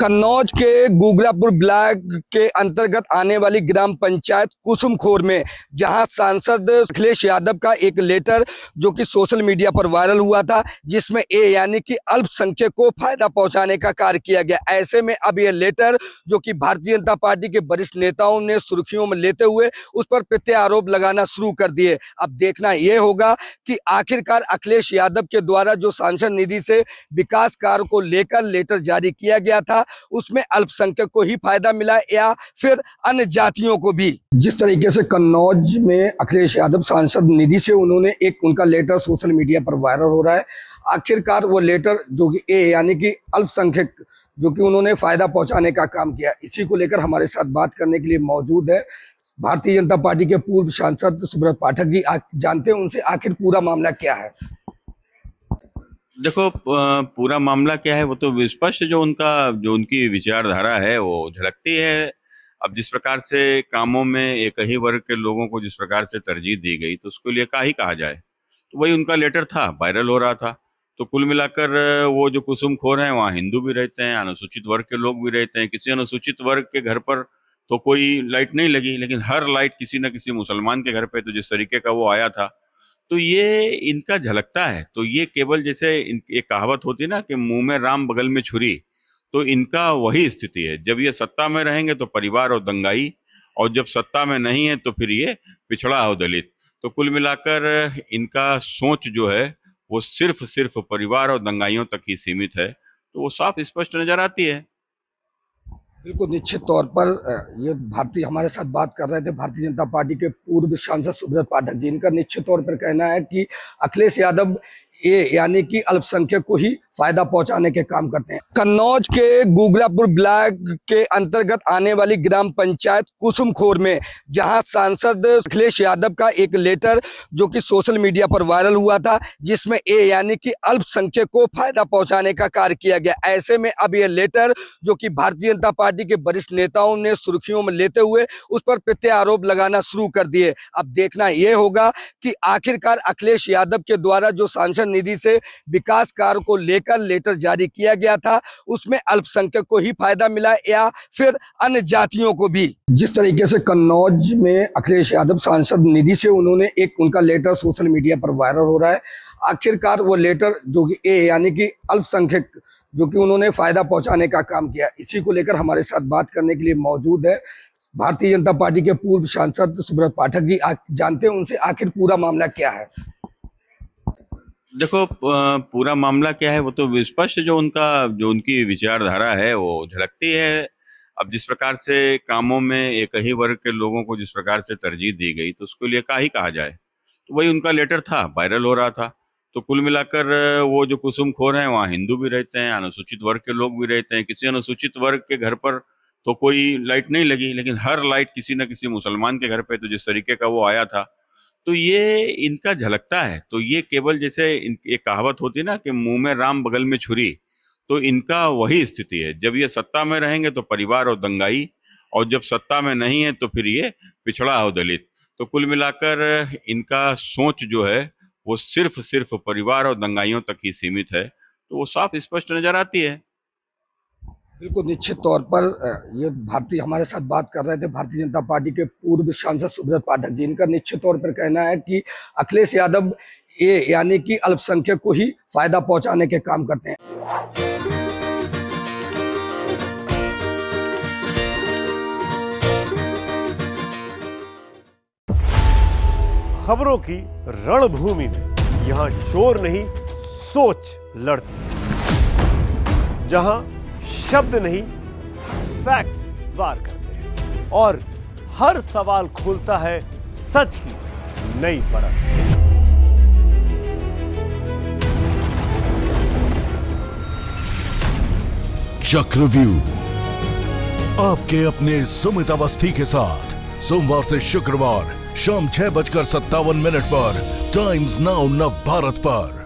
कन्नौज के गुगरापुर ब्लॉक के अंतर्गत आने वाली ग्राम पंचायत कुसुमखोर में जहां सांसद अखिलेश यादव का एक लेटर जो कि सोशल मीडिया पर वायरल हुआ था, जिसमें यानी कि अल्पसंख्यक को फायदा पहुंचाने का कार्य किया गया। ऐसे में अब यह लेटर जो कि भारतीय जनता पार्टी के वरिष्ठ नेताओं ने सुर्खियों में लेते हुए उस पर प्रत्यारोप लगाना शुरू कर दिए। अब देखना यह होगा कि आखिरकार अखिलेश यादव के द्वारा जो सांसद निधि से विकास कार्य को लेकर लेटर जारी किया गया था, उसमें अल्पसंख्यक को ही फायदा मिला या फिर अन्य जातियों को भी। जिस तरीके से कन्नौज में अखिलेश यादव सांसद निधि से उन्होंने एक उनका लेटर सोशल मीडिया पर वायरल हो रहा है, आखिरकार वो लेटर जो कि यानी कि अल्पसंख्यक जो कि उन्होंने फायदा पहुंचाने का काम किया, इसी को लेकर हमारे साथ बात करने के लिए मौजूद है भारतीय जनता पार्टी के पूर्व सांसद सुब्रत पाठक जी। जानते हैं उनसे आखिर पूरा मामला क्या है। देखो, पूरा मामला क्या है वो तो स्पष्ट जो उनकी विचारधारा है वो झलकती है। अब जिस प्रकार से कामों में एक ही वर्ग के लोगों को जिस प्रकार से तरजीह दी गई, तो उसके लिए क्या ही कहा जाए। तो वही उनका लेटर था, वायरल हो रहा था। तो कुल मिलाकर वो जो कुसुमखोर हैं वहाँ हिंदू भी रहते हैं, अनुसूचित वर्ग के लोग भी रहते हैं। किसी अनुसूचित वर्ग के घर पर तो कोई लाइट नहीं लगी, लेकिन हर लाइट किसी न किसी मुसलमान के घर पे तो जिस तरीके का वो आया था, तो ये इनका झलकता है। तो ये केवल जैसे एक कहावत होती है ना कि मुंह में राम बगल में छुरी, तो इनका वही स्थिति है। जब ये सत्ता में रहेंगे तो परिवार और दंगाई, और जब सत्ता में नहीं है तो फिर ये पिछड़ा और दलित। तो कुल मिलाकर इनका सोच जो है वो सिर्फ परिवार और दंगाइयों तक ही सीमित है। तो वो साफ स्पष्ट नजर आती है। बिल्कुल निश्चित तौर पर ये हमारे साथ बात कर रहे थे भारतीय जनता पार्टी के पूर्व सांसद सुब्रत पाठक जी। इनका निश्चित तौर पर कहना है कि अखिलेश यादव यानी कि अल्पसंख्यक को ही फायदा पहुंचाने के काम करते हैं। कन्नौज के गुगरापुर ब्लॉक के अंतर्गत आने वाली ग्राम पंचायत कुसुमखोर में जहां सांसद अखिलेश यादव का एक लेटर जो कि सोशल मीडिया पर वायरल हुआ था, जिसमें यानी कि अल्पसंख्यक को फायदा पहुंचाने का कार्य किया गया। ऐसे में अब यह लेटर जो कि भारतीय जनता पार्टी के वरिष्ठ नेताओं ने सुर्खियों में लेते हुए उस पर प्रत्यारोप लगाना शुरू कर दिए। अब देखना यह होगा कि आखिरकार अखिलेश यादव के द्वारा जो सांसद निधि से विकास कार्य को लेकर लेटर जारी किया गया था, उसमें अल्पसंख्यक को ही फायदा मिला या फिर अन्य जातियों को भी। जिस तरीके से कन्नौज में अखिलेश यादव सांसद निधि से उन्होंने एक उनका लेटर सोशल मीडिया पर वायरल हो रहा है, आखिरकार वो लेटर जो कि यानी कि अल्पसंख्यक जो कि उन्होंने फायदा पहुंचाने का काम किया, इसी को लेकर हमारे साथ बात करने के लिए मौजूद है भारतीय जनता पार्टी के पूर्व सांसद सुब्रत पाठक जी। जानते हैं उनसे आखिर पूरा मामला क्या है। देखो, पूरा मामला क्या है वो तो स्पष्ट जो उनकी विचारधारा है वो झलकती है। अब जिस प्रकार से कामों में एक ही वर्ग के लोगों को जिस प्रकार से तरजीह दी गई, तो उसके लिए क्या ही कहा जाए। तो वही उनका लेटर था, वायरल हो रहा था। तो कुल मिलाकर वो जो कुसुमखोर हैं वहाँ हिंदू भी रहते हैं, अनुसूचित वर्ग के लोग भी रहते हैं। किसी अनुसूचित वर्ग के घर पर तो कोई लाइट नहीं लगी, लेकिन हर लाइट किसी न किसी मुसलमान के घर पे तो जिस तरीके का वो आया था, तो ये इनका झलकता है। तो ये केवल जैसे एक कहावत होती है ना कि मुंह में राम बगल में छुरी, तो इनका वही स्थिति है। जब ये सत्ता में रहेंगे तो परिवार और दंगाई, और जब सत्ता में नहीं है तो फिर ये पिछड़ा और दलित। तो कुल मिलाकर इनका सोच जो है वो सिर्फ परिवार और दंगाइयों तक ही सीमित है। तो वो साफ स्पष्ट नजर आती है। बिल्कुल निश्चित तौर पर ये हमारे साथ बात कर रहे थे भारतीय जनता पार्टी के पूर्व सांसद सुब्रत पाठक जी। इनका निश्चित तौर पर कहना है कि अखिलेश यादव यानी कि अल्पसंख्यक को ही फायदा पहुंचाने के काम करते हैं। खबरों की रणभूमि में यहां शोर नहीं, सोच लड़ती है। जहां शब्द नहीं, फैक्ट्स वार करते हैं और हर सवाल खोलता है सच की नई परत। चक्रव्यूह आपके अपने सुमित अवस्थी के साथ सोमवार से शुक्रवार शाम 6:57 पर टाइम्स नाउ नव भारत पर।